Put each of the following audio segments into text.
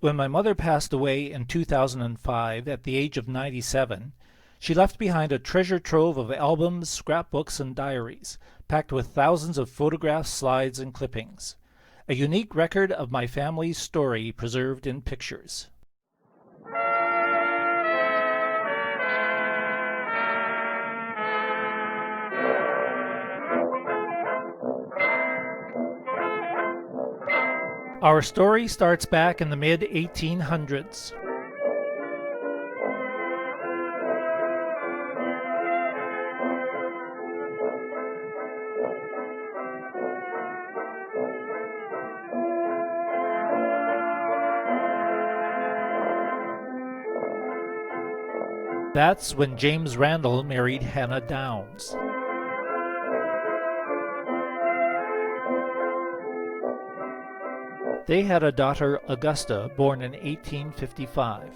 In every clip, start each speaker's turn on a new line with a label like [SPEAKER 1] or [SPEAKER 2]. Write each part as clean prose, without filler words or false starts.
[SPEAKER 1] When my mother passed away in 2005 at the age of 97, she left behind a treasure trove of albums, scrapbooks, and diaries, packed with thousands of photographs, slides, and clippings. A unique record of my family's story preserved in pictures. Our story starts back in the mid-1800s. That's when James Randall married Hannah Downs. They had a daughter, Augusta, born in 1855.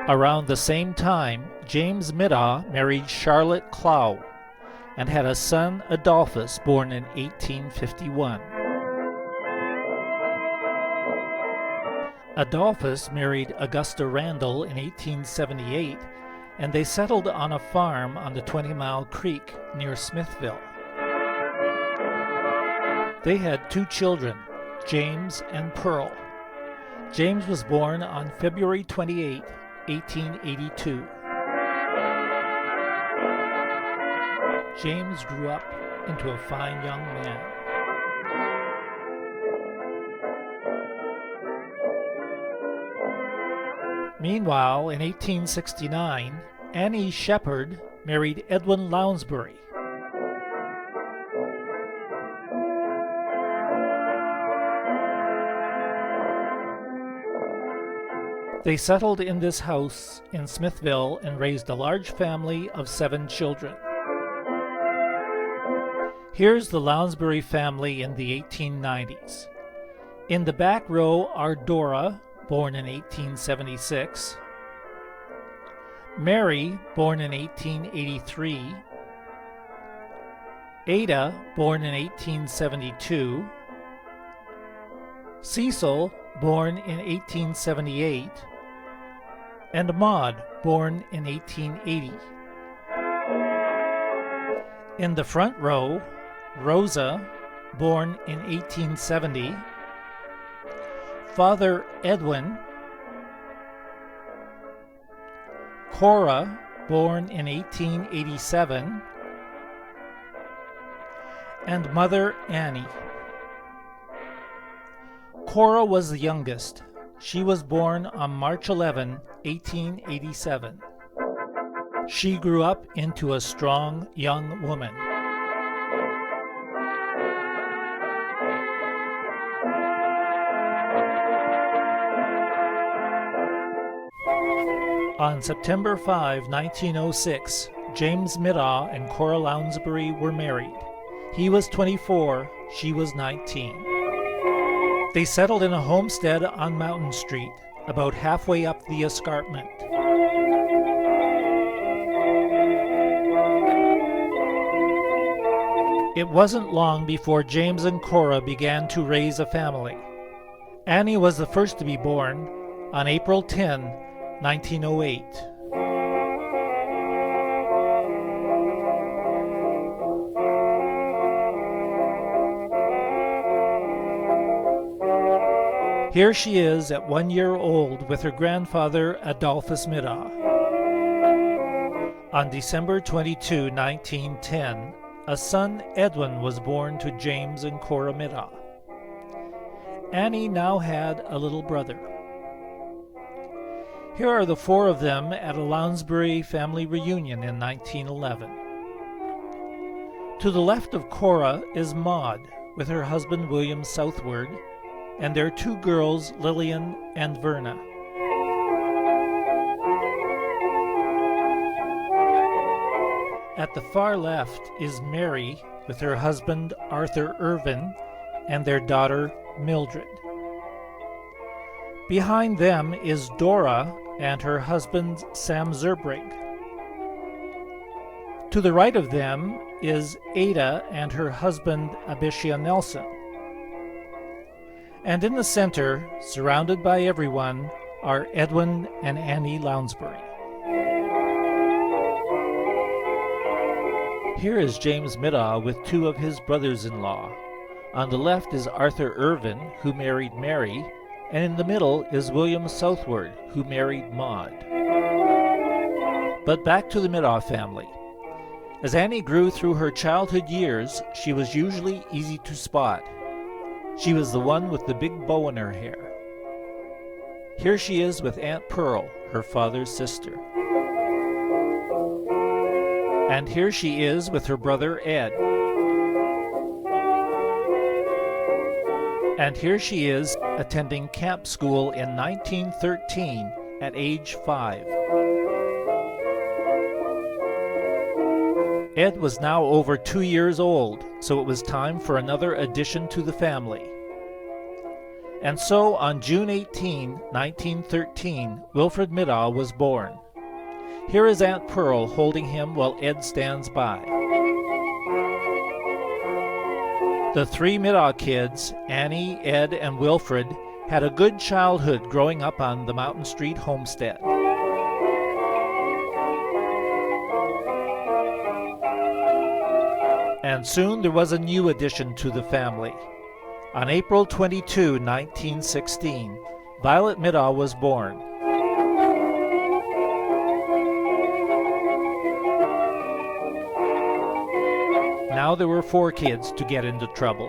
[SPEAKER 1] Around the same time, James Middaugh married Charlotte Clow and had a son, Adolphus, born in 1851. Adolphus married Augusta Randall in 1878, and they settled on a farm on the 20-Mile Creek near Smithville. They had 2 children, James and Pearl. James was born on February 28, 1882. James grew up into a fine young man. Meanwhile, in 1869, Annie Shepherd married Edwin Lounsbury. They settled in this house in Smithville and raised a large family of 7 children. Here's the Lounsbury family in the 1890s. In the back row are Dora, born in 1876, Mary, born in 1883, Ada, born in 1872, Cecil, born in 1878, and Maud, born in 1880. In the front row, Rosa, born in 1870, Father Edwin, Cora, born in 1887, and Mother Annie. Cora was the youngest. She was born on March 11, 1887. She grew up into a strong young woman. On September 5, 1906, James Middaugh and Cora Lounsbury were married. He was 24, she was 19. They settled in a homestead on Mountain Street, about halfway up the escarpment. It wasn't long before James and Cora began to raise a family. Annie was the first to be born on April 10, 1908. Here she is at 1 year old with her grandfather, Adolphus Middaugh. On December 22, 1910, a son, Edwin, was born to James and Cora Middaugh. Annie now had a little brother. Here are the 4 of them at a Lounsbury family reunion in 1911. To the left of Cora is Maud, with her husband William Southward, and their 2 girls, Lillian and Verna. At the far left is Mary, with her husband Arthur Irvin, and their daughter Mildred. Behind them is Dora and her husband Sam Zerbrig. To the right of them is Ada and her husband Abishia Nelson. And in the center, surrounded by everyone, are Edwin and Annie Lounsbury. Here is James Middaugh with two of his brothers-in-law. On the left is Arthur Irvin, who married Mary, and in the middle is William Southward, who married Maud. But back to the Middaugh family. As Annie grew through her childhood years, she was usually easy to spot. She was the one with the big bow in her hair. Here she is with Aunt Pearl, her father's sister. And here she is with her brother Ed. And here she is attending camp school in 1913 at age 5. Ed was now over 2 years old, so it was time for another addition to the family. And so on June 18, 1913, Wilfred Middaugh was born. Here is Aunt Pearl holding him while Ed stands by. The three Middaugh kids, Annie, Ed, and Wilfred, had a good childhood growing up on the Mountain Street homestead. And soon there was a new addition to the family. On April 22, 1916, Violet Middaugh was born. Now there were 4 kids to get into trouble.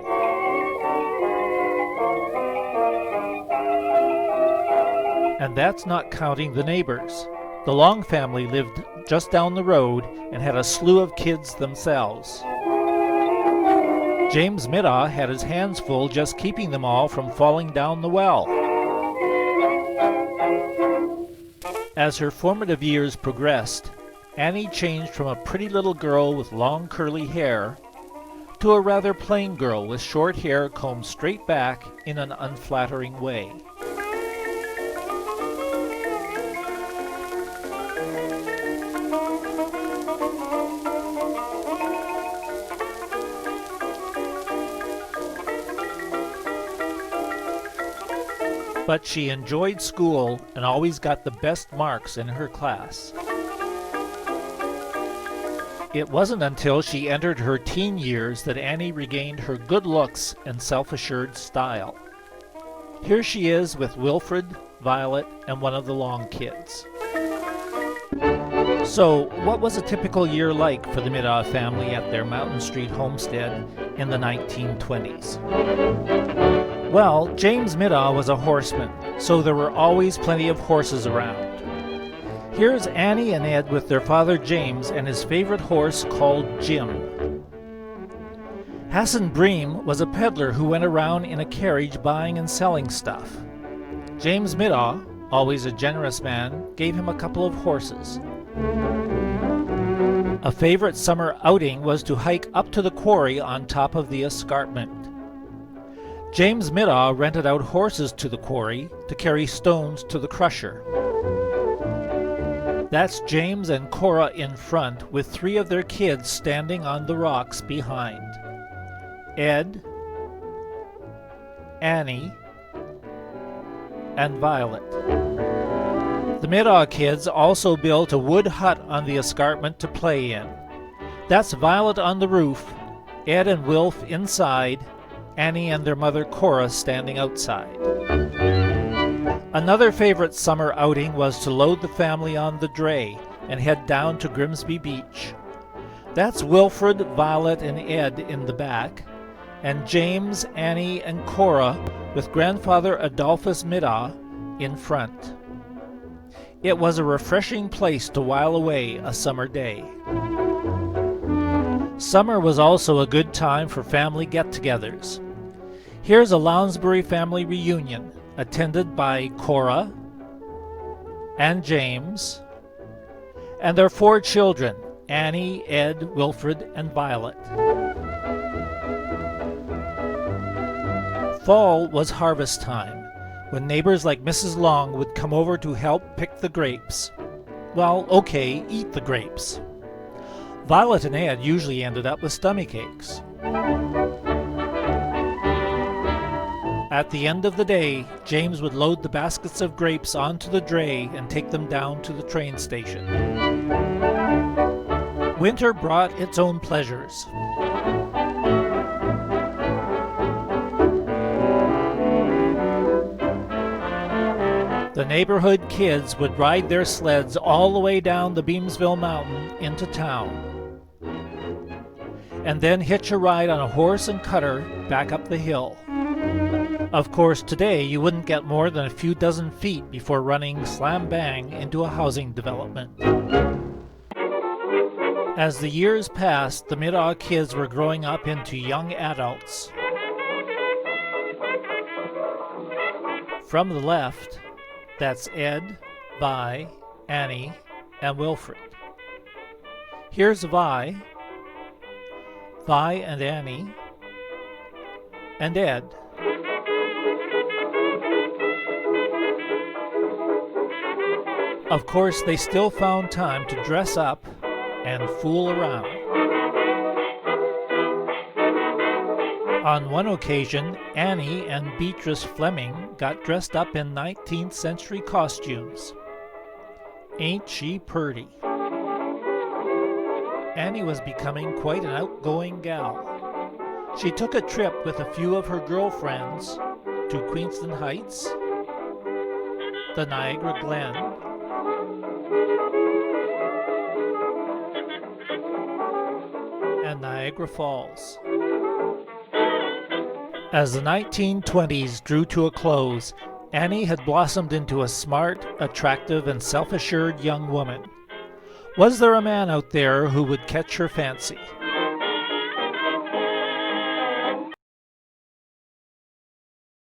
[SPEAKER 1] And that's not counting the neighbors. The Long family lived just down the road and had a slew of kids themselves. James Middaugh had his hands full just keeping them all from falling down the well. As her formative years progressed, Annie changed from a pretty little girl with long curly hair to a rather plain girl with short hair combed straight back in an unflattering way. But she enjoyed school and always got the best marks in her class. It wasn't until she entered her teen years that Annie regained her good looks and self-assured style. Here she is with Wilfred, Violet, and one of the Long kids. So, what was a typical year like for the Middaugh family at their Mountain Street homestead in the 1920s? Well, James Middaugh was a horseman, so there were always plenty of horses around. Here's Annie and Ed with their father James and his favorite horse called Jim. Hassan Bream was a peddler who went around in a carriage buying and selling stuff. James Middaugh, always a generous man, gave him a couple of horses. A favorite summer outing was to hike up to the quarry on top of the escarpment. James Middaugh rented out horses to the quarry to carry stones to the crusher. That's James and Cora in front with 3 of their kids standing on the rocks behind. Ed, Annie, and Violet. The Middaugh kids also built a wood hut on the escarpment to play in. That's Violet on the roof, Ed and Wilf inside, Annie and their mother Cora standing outside. Another favorite summer outing was to load the family on the dray and head down to Grimsby Beach. That's Wilfred, Violet, and Ed in the back, and James, Annie, and Cora with grandfather Adolphus Middaugh in front. It was a refreshing place to while away a summer day. Summer was also a good time for family get-togethers. Here's a Lounsbury family reunion, attended by Cora and James, and their 4 children, Annie, Ed, Wilfred, and Violet. Fall was harvest time, when neighbors like Mrs. Long would come over to help pick the grapes. Well, okay, eat the grapes. Violet and Ed usually ended up with stomach aches. At the end of the day, James would load the baskets of grapes onto the dray and take them down to the train station. Winter brought its own pleasures. The neighborhood kids would ride their sleds all the way down the Beamsville Mountain into town, and then hitch a ride on a horse and cutter back up the hill. Of course, today you wouldn't get more than a few dozen feet before running slam-bang into a housing development. As the years passed, the Middaugh kids were growing up into young adults. From the left, that's Ed, Vi, Annie, and Wilfred. Here's Vi and Annie, and Ed. Of course, they still found time to dress up and fool around. On one occasion, Annie and Beatrice Fleming got dressed up in 19th century costumes. Ain't she purty? Annie was becoming quite an outgoing gal. She took a trip with a few of her girlfriends to Queenston Heights, the Niagara Glen, and Niagara Falls. As the 1920s drew to a close, Annie had blossomed into a smart, attractive, and self-assured young woman. Was there a man out there who would catch her fancy?